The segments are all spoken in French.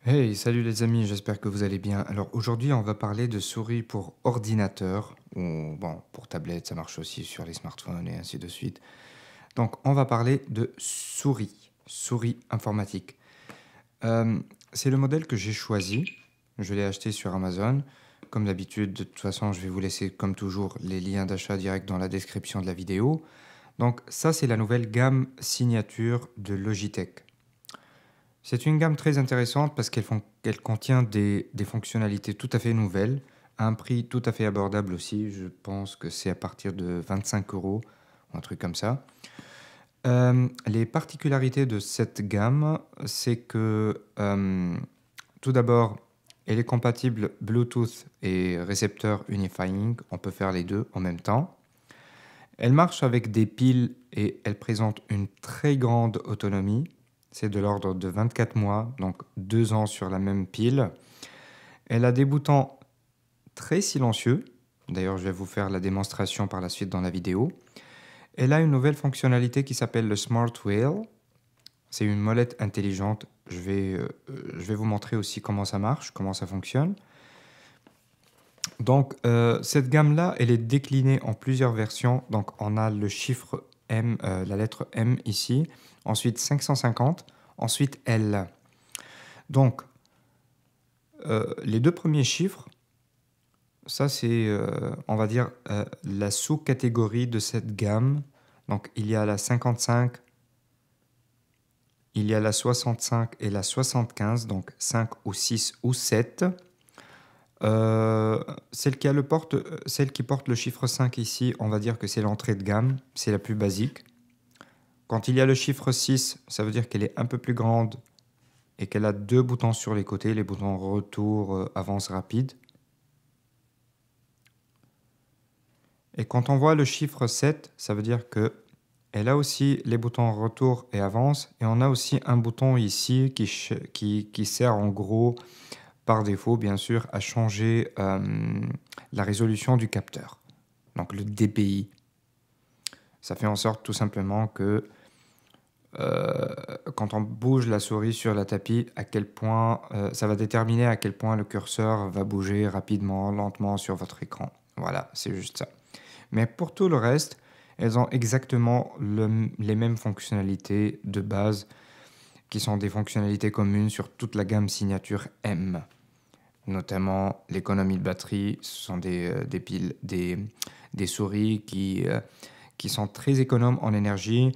Hey, salut les amis, j'espère que vous allez bien. Alors aujourd'hui, on va parler de souris pour ordinateur, ou bon, pour tablette, ça marche aussi sur les smartphones et ainsi de suite. Donc on va parler de souris informatique. Euh, c'est le modèle que j'ai choisi, je l'ai acheté sur Amazon. Comme d'habitude, de toute façon, je vais vous laisser comme toujours les liens d'achat direct dans la description de la vidéo. Donc ça, c'est la nouvelle gamme signature de Logitech. C'est une gamme très intéressante parce qu'elle contient des fonctionnalités tout à fait nouvelles, à un prix tout à fait abordable aussi. Je pense que c'est à partir de 25 euros, un truc comme ça. Les particularités de cette gamme, c'est que tout d'abord, elle est compatible Bluetooth et récepteur Unifying. On peut faire les deux en même temps. Elle marche avec des piles et elle présente une très grande autonomie. C'est de l'ordre de 24 mois, donc 2 ans sur la même pile. Elle a des boutons très silencieux. D'ailleurs, je vais vous faire la démonstration par la suite dans la vidéo. Elle a une nouvelle fonctionnalité qui s'appelle le Smart Wheel. C'est une molette intelligente. Je vais vous montrer aussi comment ça marche, comment ça fonctionne. Donc, cette gamme-là, elle est déclinée en plusieurs versions. Donc, on a le chiffre M, la lettre M ici, ensuite 550, ensuite L. Donc, les deux premiers chiffres, ça c'est, on va dire, la sous-catégorie de cette gamme. Donc, il y a la 55, il y a la 65 et la 75, donc 5 ou 6 ou 7. Celle qui porte le chiffre 5 ici, on va dire que c'est l'entrée de gamme, c'est la plus basique. Quand il y a le chiffre 6, ça veut dire qu'elle est un peu plus grande et qu'elle a deux boutons sur les côtés, les boutons retour, avance rapide. Et quand on voit le chiffre 7, ça veut dire que elle a aussi les boutons retour et avance, et on a aussi un bouton ici qui sert en gros, par défaut bien sûr, à changer la résolution du capteur, donc le DPI. Ça fait en sorte tout simplement que quand on bouge la souris sur la tapis, à quel point ça va déterminer à quel point le curseur va bouger rapidement, lentement sur votre écran. Voilà, c'est juste ça. Mais pour tout le reste, elles ont exactement les mêmes fonctionnalités de base qui sont des fonctionnalités communes sur toute la gamme signature M. Notamment l'économie de batterie, ce sont des piles, des souris qui sont très économes en énergie,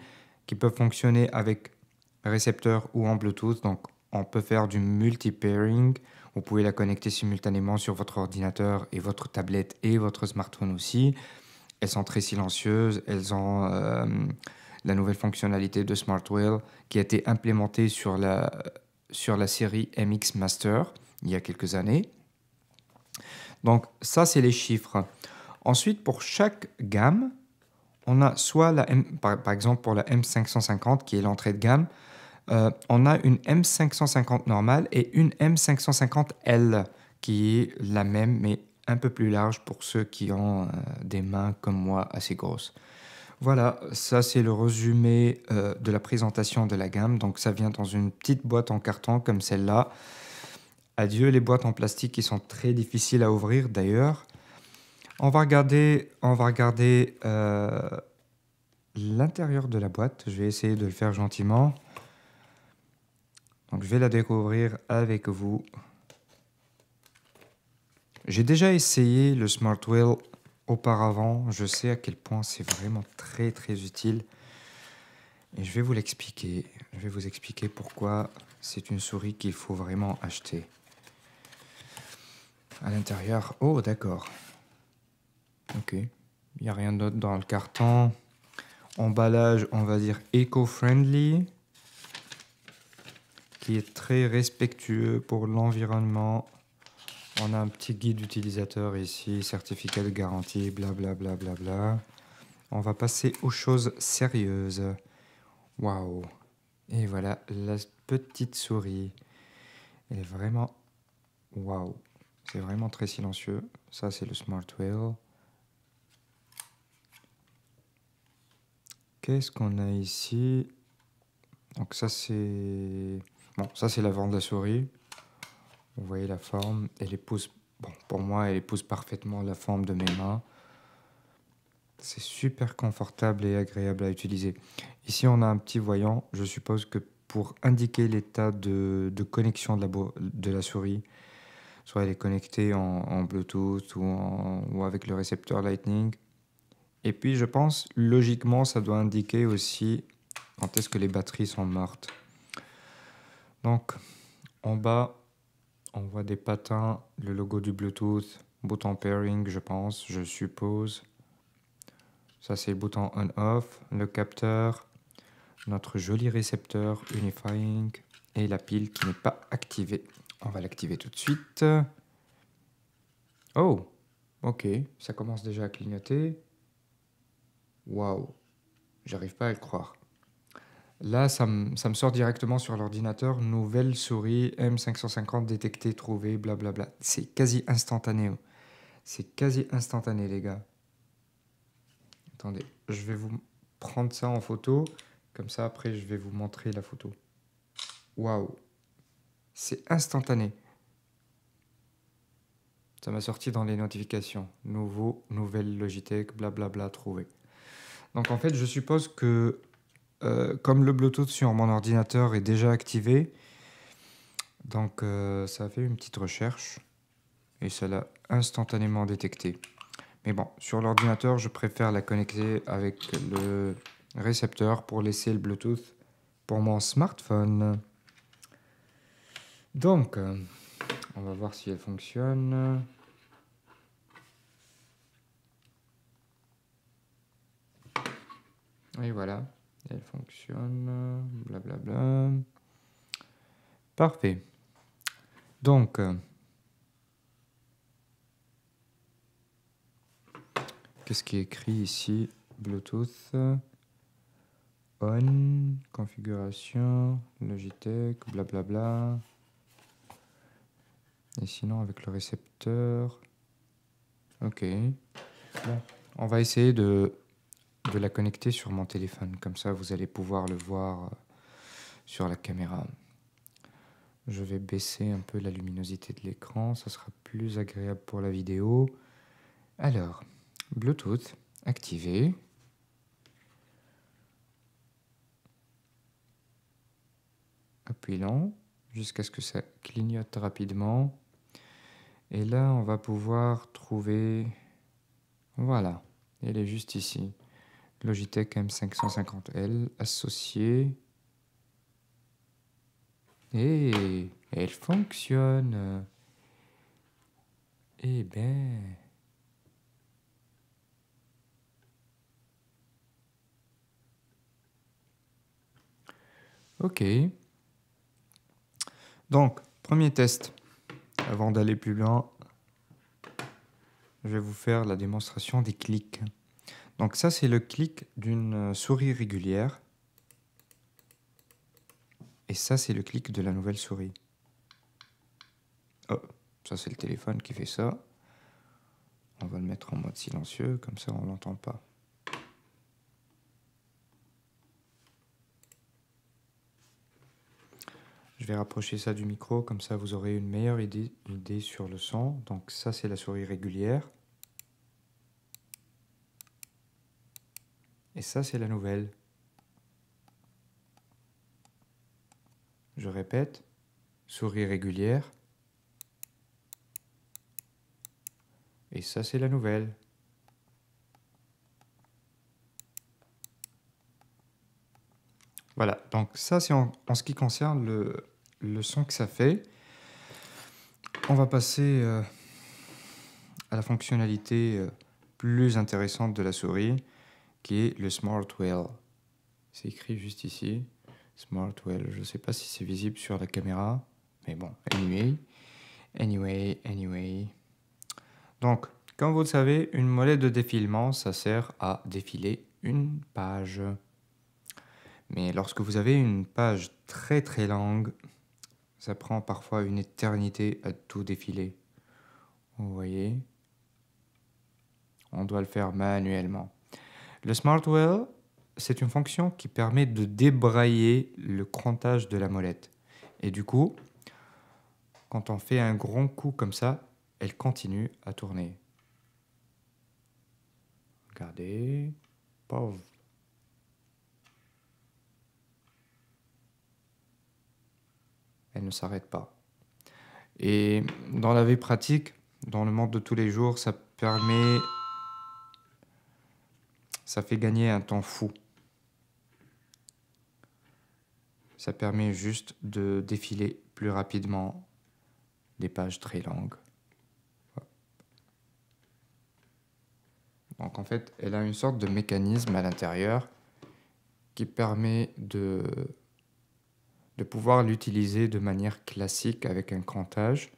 qui peuvent fonctionner avec récepteur ou en Bluetooth. Donc on peut faire du multi-pairing. Vous pouvez la connecter simultanément sur votre ordinateur et votre tablette et votre smartphone aussi. Elles sont très silencieuses. Elles ont la nouvelle fonctionnalité de Smart Wheel qui a été implémentée sur la série MX Master il y a quelques années. Donc ça, c'est les chiffres. Ensuite, pour chaque gamme, on a soit par exemple pour la M550 qui est l'entrée de gamme, on a une M550 normale et une M550L qui est la même mais un peu plus large pour ceux qui ont des mains comme moi assez grosses. Voilà, ça c'est le résumé de la présentation de la gamme. Donc ça vient dans une petite boîte en carton comme celle-là. Adieu les boîtes en plastique qui sont très difficiles à ouvrir d'ailleurs. On va regarder l'intérieur de la boîte. Je vais essayer de le faire gentiment. Donc je vais la découvrir avec vous. J'ai déjà essayé le Smart Wheel auparavant. Je sais à quel point c'est vraiment très très utile. Et je vais vous l'expliquer. Je vais vous expliquer pourquoi c'est une souris qu'il faut vraiment acheter. À l'intérieur, oh d'accord. Ok, il n'y a rien d'autre dans le carton. Emballage, on va dire éco-friendly, qui est très respectueux pour l'environnement. On a un petit guide utilisateur ici, certificat de garantie, blablabla. Bla, bla, bla, bla. On va passer aux choses sérieuses. Waouh! Et voilà la petite souris. Elle est vraiment waouh! C'est vraiment très silencieux. Ça, c'est le Smart Wheel. Qu'est-ce qu'on a ici? Donc ça, c'est... Bon, ça, c'est l'avant de la souris. Vous voyez la forme, elle épouse, bon, pour moi, elle épouse parfaitement la forme de mes mains. C'est super confortable et agréable à utiliser. Ici, on a un petit voyant. Je suppose que pour indiquer l'état de connexion de la souris, soit elle est connectée en Bluetooth ou avec le récepteur Lightning. Et puis, je pense, logiquement, ça doit indiquer aussi quand est-ce que les batteries sont mortes. Donc, en bas, on voit des patins, le logo du Bluetooth, bouton pairing, je pense, je suppose. Ça, c'est le bouton on-off, le capteur, notre joli récepteur unifying et la pile qui n'est pas activée. On va l'activer tout de suite. Oh, ok, ça commence déjà à clignoter. Waouh, j'arrive pas à le croire. Là, ça me sort directement sur l'ordinateur. Nouvelle souris M550 détectée, trouvée, blablabla. C'est quasi instantané. C'est quasi instantané, les gars. Attendez, je vais vous prendre ça en photo. Comme ça, après, je vais vous montrer la photo. Waouh. C'est instantané. Ça m'a sorti dans les notifications. Nouvelle Logitech, blablabla, trouvé. Donc, en fait, je suppose que comme le Bluetooth sur mon ordinateur est déjà activé, donc ça a fait une petite recherche et ça l'a instantanément détecté. Mais bon, sur l'ordinateur, je préfère la connecter avec le récepteur pour laisser le Bluetooth pour mon smartphone. Donc, on va voir si elle fonctionne. Et voilà, elle fonctionne, blablabla. Parfait. Donc, qu'est-ce qui est écrit ici? Bluetooth, on, configuration, Logitech, blablabla. Et sinon, avec le récepteur. Ok. Bon, on va essayer de la connecter sur mon téléphone. Comme ça, vous allez pouvoir le voir sur la caméra. Je vais baisser un peu la luminosité de l'écran. Ça sera plus agréable pour la vidéo. Alors, Bluetooth activé. Appuyons jusqu'à ce que ça clignote rapidement. Et là, on va pouvoir trouver... Voilà, elle est juste ici. Logitech M550L associé. Et elle fonctionne. Eh ben... Ok. Donc, premier test. Avant d'aller plus loin, je vais vous faire la démonstration des clics. Donc ça, c'est le clic d'une souris régulière. Et ça, c'est le clic de la nouvelle souris. Oh, ça, c'est le téléphone qui fait ça. On va le mettre en mode silencieux, comme ça, on ne l'entend pas. Je vais rapprocher ça du micro, comme ça vous aurez une meilleure idée sur le son. Donc ça, c'est la souris régulière. Et ça, c'est la nouvelle. Je répète, souris régulière. Et ça, c'est la nouvelle. Voilà, donc ça, c'est en ce qui concerne le son que ça fait. On va passer à la fonctionnalité plus intéressante de la souris, qui est le Smartwell. C'est écrit juste ici, Smartwell. Je ne sais pas si c'est visible sur la caméra, mais bon, anyway. Donc, comme vous le savez, une molette de défilement, ça sert à défiler une page. Mais lorsque vous avez une page très très longue, ça prend parfois une éternité à tout défiler. Vous voyez? On doit le faire manuellement. Le Smartwell, c'est une fonction qui permet de débrayer le crantage de la molette. Et du coup, quand on fait un grand coup comme ça, elle continue à tourner. Regardez. Pauvre. Elle ne s'arrête pas. Et dans la vie pratique, dans le monde de tous les jours, ça fait gagner un temps fou. Ça permet juste de défiler plus rapidement des pages très longues. Donc en fait, elle a une sorte de mécanisme à l'intérieur qui permet de pouvoir l'utiliser de manière classique avec un crantage,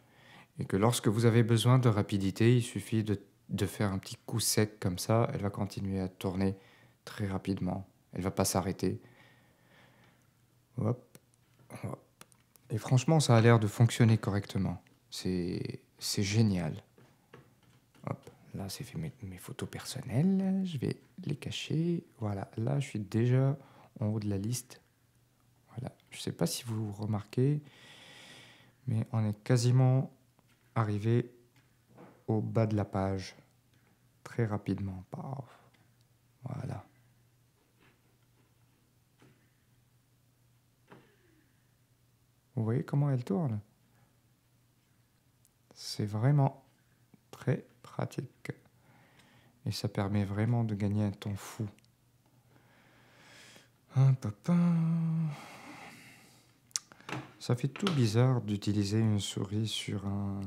et que lorsque vous avez besoin de rapidité, il suffit de faire un petit coup sec comme ça, elle va continuer à tourner très rapidement. Elle ne va pas s'arrêter. Hop, hop. Et franchement, ça a l'air de fonctionner correctement. C'est génial. Hop, là, c'est fait mes photos personnelles. Je vais les cacher. Voilà, là, je suis déjà en haut de la liste. Voilà, je ne sais pas si vous remarquez, mais on est quasiment arrivé au bas de la page. Très rapidement. Paf. Voilà. Vous voyez comment elle tourne? C'est vraiment très pratique. Et ça permet vraiment de gagner un temps fou. Ça fait tout bizarre d'utiliser une souris sur un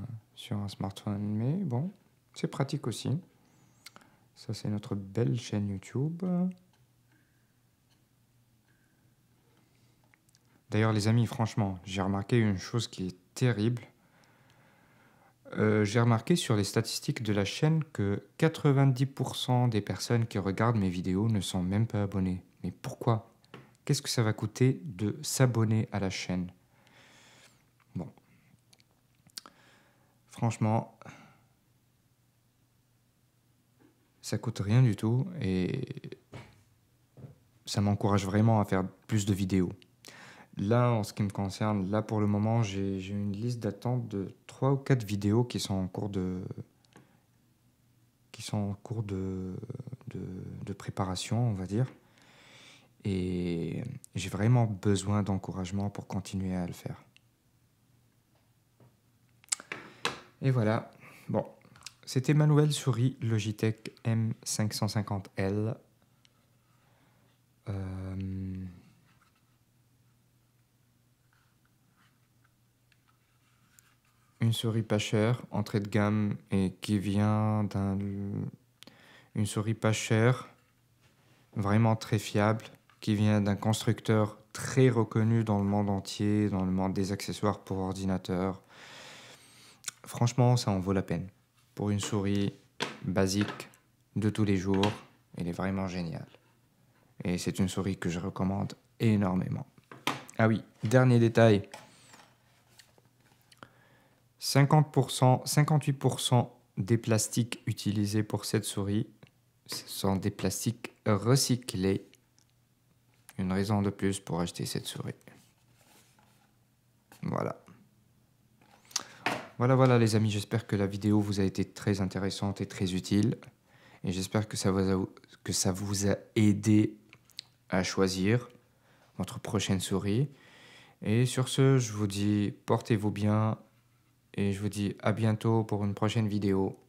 smartphone, mais bon, c'est pratique aussi. Ça, c'est notre belle chaîne YouTube. D'ailleurs, les amis, franchement, j'ai remarqué une chose qui est terrible. J'ai remarqué sur les statistiques de la chaîne que 90% des personnes qui regardent mes vidéos ne sont même pas abonnées. Mais pourquoi? Qu'est-ce que ça va coûter de s'abonner à la chaîne? Bon. Franchement, ça coûte rien du tout et ça m'encourage vraiment à faire plus de vidéos. Là, en ce qui me concerne, là pour le moment, j'ai une liste d'attente de 3 ou 4 vidéos qui sont en cours de préparation, on va dire. Et j'ai vraiment besoin d'encouragement pour continuer à le faire. Et voilà. Bon, c'était ma nouvelle souris Logitech M550L. Une souris pas chère, entrée de gamme, et qui vient une souris pas chère, vraiment très fiable, qui vient d'un constructeur très reconnu dans le monde entier, dans le monde des accessoires pour ordinateur. Franchement, ça en vaut la peine. Pour une souris basique de tous les jours, elle est vraiment géniale. Et c'est une souris que je recommande énormément. Ah oui, dernier détail. 58% des plastiques utilisés pour cette souris, ce sont des plastiques recyclés. Une raison de plus pour acheter cette souris. Voilà. Voilà les amis, j'espère que la vidéo vous a été très intéressante et très utile. Et j'espère que ça vous a aidé à choisir votre prochaine souris. Et sur ce, je vous dis portez-vous bien et je vous dis à bientôt pour une prochaine vidéo.